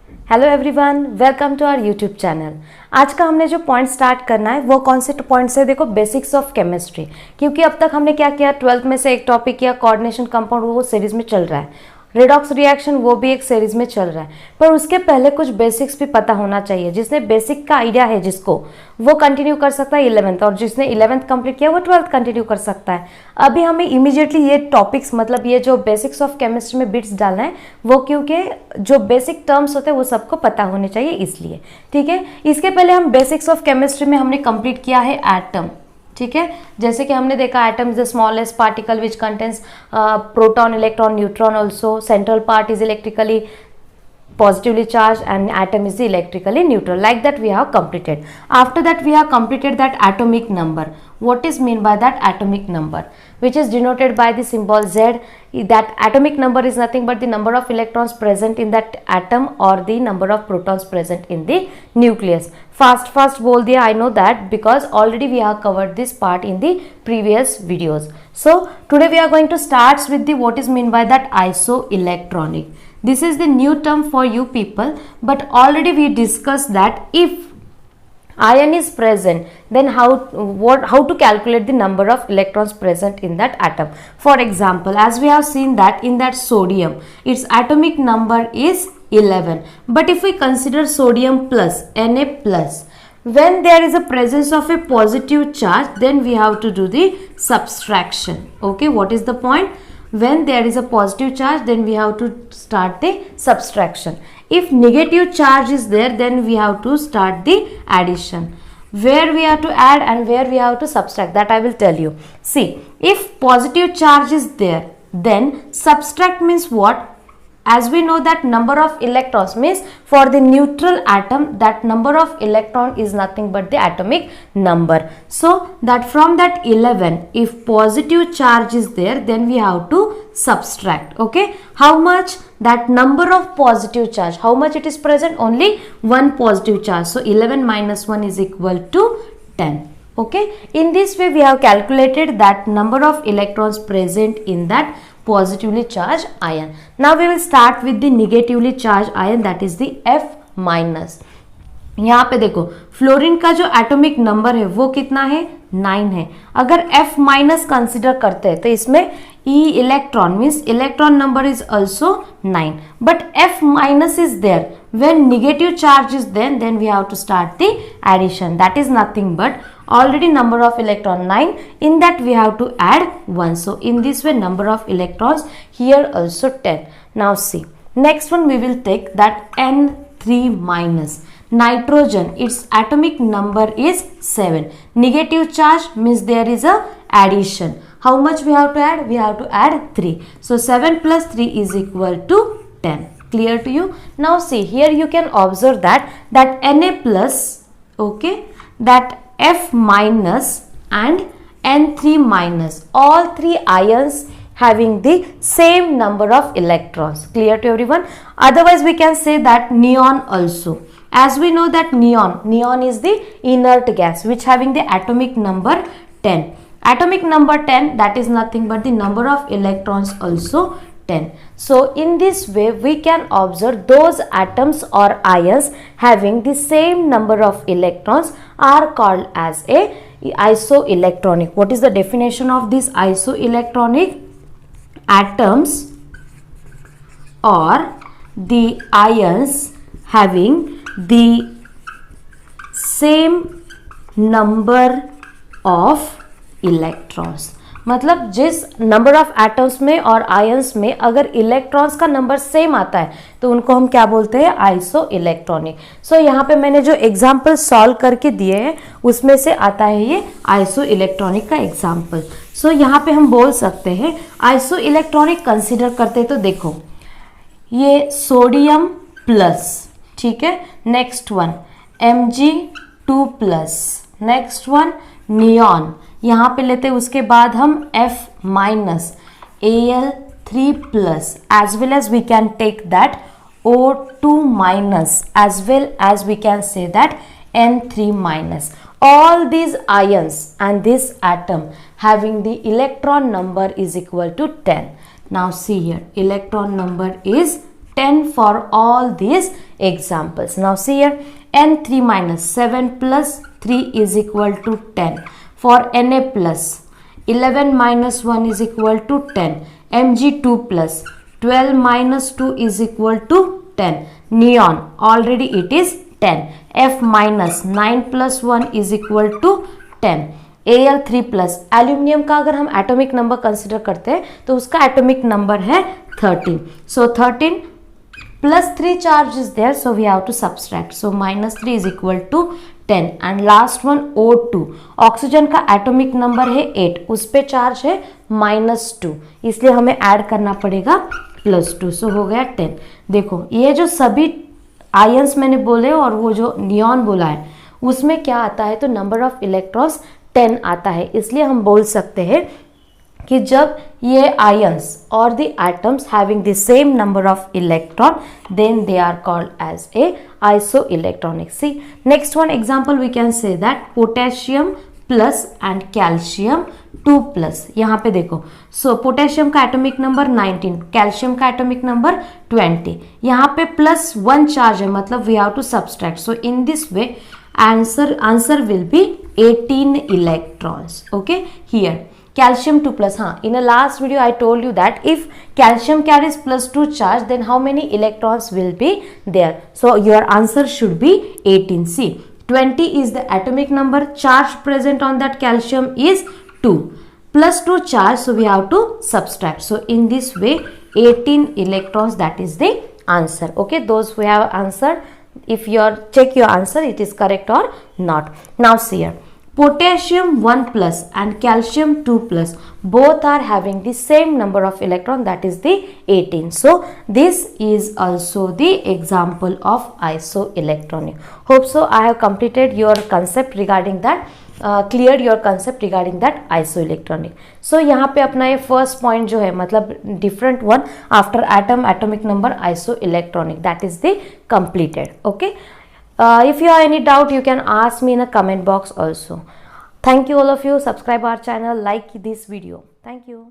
Hello everyone, welcome to our YouTube channel. आज का हमने जो पॉइंट स्टार्ट करना है वो कौन से पॉइंट से, देखो बेसिक्स ऑफ केमिस्ट्री। क्योंकि अब तक हमने क्या किया, 12th में से एक टॉपिक किया कोऑर्डिनेशन कंपाउंड, वो सीरीज में चल रहा है। रेडॉक्स रिएक्शन वो भी एक सीरीज में चल रहा है, पर उसके पहले कुछ बेसिक्स भी पता होना चाहिए। जिसने बेसिक का आइडिया है जिसको, वो कंटिन्यू कर सकता है 11th, और जिसने 11th कंप्लीट किया वो 12th कंटिन्यू कर सकता है। अभी हमें इमीडिएटली ये टॉपिक्स, मतलब ये जो बेसिक्स ऑफ केमिस्ट्री में बिट्स डालना है वो, क्योंकि जो बेसिक टर्म्स होते हैं वो सबको पता होने चाहिए, इसलिए। ठीक है, इसके पहले हम बेसिक्स ऑफ केमिस्ट्री में हमने कंप्लीट किया है एटम। ठीक है, जैसे कि हमने देखा atom is the smallest particle which contains proton, electron, neutron also. Central part is electrically positively charged and atom is electrically neutral. Like that we have completed. After that we have completed that atomic number. What is mean by that atomic number, which is denoted by the symbol Z. That atomic number is nothing but the number of electrons present in that atom or the number of protons present in the nucleus. Fast बोल दिया, I know that because already we have covered this part in the previous videos. So today we are going to start with the what is mean by that isoelectronic. This is the new term for you people, but already we discussed that if ion is present, then how to calculate the number of electrons present in that atom. For example, as we have seen that in that sodium, its atomic number is 11. But if we consider sodium plus, Na plus, when there is a presence of a positive charge, then we have to do the subtraction. Okay, what is the point? When there is a positive charge, then we have to start the subtraction. If negative charge is there, then we have to start the addition. Where we have to add and where we have to subtract, that I will tell you. See, if positive charge is there, then subtract means what? As we know that number of electrons means for the neutral atom, that number of electron is nothing but the atomic number. So that from that 11, if positive charge is there, then we have to subtract. Okay, how much? That number of positive charge, how much it is present? Only one positive charge. So 11 minus 1 is equal to 10. Okay, in this way we have calculated that number of electrons present in that positively charged ion. Now we will start with the negatively charged ion, that is the F minus. यहाँ पे देखो fluorine का जो atomic number है वो कितना है, 9 है। अगर F माइनस कंसिडर करते हैं तो इसमें E electron means electron number is also 9, but F minus is there. When negative charge is there, then we have to start the addition. That is nothing but already number of electron 9, in that we have to add 1. So in this way number of electrons here also 10. Now see, next one we will take that N3 minus. Nitrogen, its atomic number is 7. Negative charge means there is a addition. How much we have to add? We have to add 3. So 7 plus 3 is equal to 10. Clear to you? Now see, here you can observe that Na plus, okay, that F minus and N3 minus, all three ions having the same number of electrons. Clear to everyone? Otherwise we can say that neon also. As we know that neon is the inert gas which having the atomic number 10. Atomic number 10, that is nothing but the number of electrons also 10. So in this way we can observe those atoms or ions having the same number of electrons are called as a isoelectronic. What is the definition of this isoelectronic? Atoms or the ions having the same number of electrons, मतलब जिस number of atoms में और ions में अगर electrons का number same आता है तो उनको हम क्या बोलते हैं, आइसो इलेक्ट्रॉनिक। सो यहाँ पे मैंने जो एग्जाम्पल सॉल्व करके दिए हैं उसमें से आता है ये आइसो इलेक्ट्रॉनिक का एग्जाम्पल। सो यहाँ पे हम बोल सकते हैं आइसो इलेक्ट्रॉनिक कंसिडर करते तो देखो ये सोडियम प्लस, ठीक है, next one Mg2 plus, next one neon, यहाँ पे लेते हैं, उसके बाद हम F minus, Al3 plus, as well as we can take that O2 minus, as well as we can say that N3 minus. All these ions and this atom having the electron number is equal to 10. Now see here, electron number is 10 for all these examples. Now see here, n3 minus 7 plus 3 is equal to 10. For Na plus 11 minus 1 is equal to 10. Mg2 plus 12 minus 2 is equal to 10. Neon, already it is 10. F minus 9 plus 1 is equal to 10. Al3 plus aluminium का अगर हम atomic number consider करते हैं तो उसका atomic number है 13. सो 13 plus 3 charge is there, so we have to subtract. So minus 3 is equal to 10. And last one O2, oxygen का atomic number है 8, उस पे चार्ज है -2, इसलिए हमें ऐड करना पड़ेगा +2. सो हो गया 10. देखो ये जो सभी आयंस मैंने बोले और वो जो नियॉन बोला है उसमें क्या आता है, तो नंबर ऑफ इलेक्ट्रॉन्स 10 आता है. इसलिए हम बोल सकते हैं कि जब ये आयंस और the atoms having the same number of electron then they are called as a isoelectronic. See next one example we can say that potassium plus and calcium 2 plus. यहाँ पे देखो, सो पोटेशियम का atomic number 19, calcium का atomic number 20. यहाँ पे +1 charge है, मतलब we have to subtract. So in this way answer will be 18 electrons. Okay, here calcium 2 plus. In the last video I told you that if calcium carries +2 charge, then how many electrons will be there? So your answer should be 18. See, 20 is the atomic number, charge present on that calcium is 2, +2 charge, so we have to subtract. So in this way 18 electrons, that is the answer. Okay, those who have answered, if you check your answer it is correct or not. Now see here, potassium 1 plus and calcium 2 plus both are having the same number of electron, that is the 18. So this is also the example of isoelectronic. Hope so I have completed your concept regarding that, cleared your concept regarding that isoelectronic. So यहाँ पे अपना ये first point जो है, मतलब different one after atom, atomic number, isoelectronic, that is the completed. Okay, if you have any doubt you can ask me in a comment box also. Thank you all of you. Subscribe our channel, like this video. Thank you.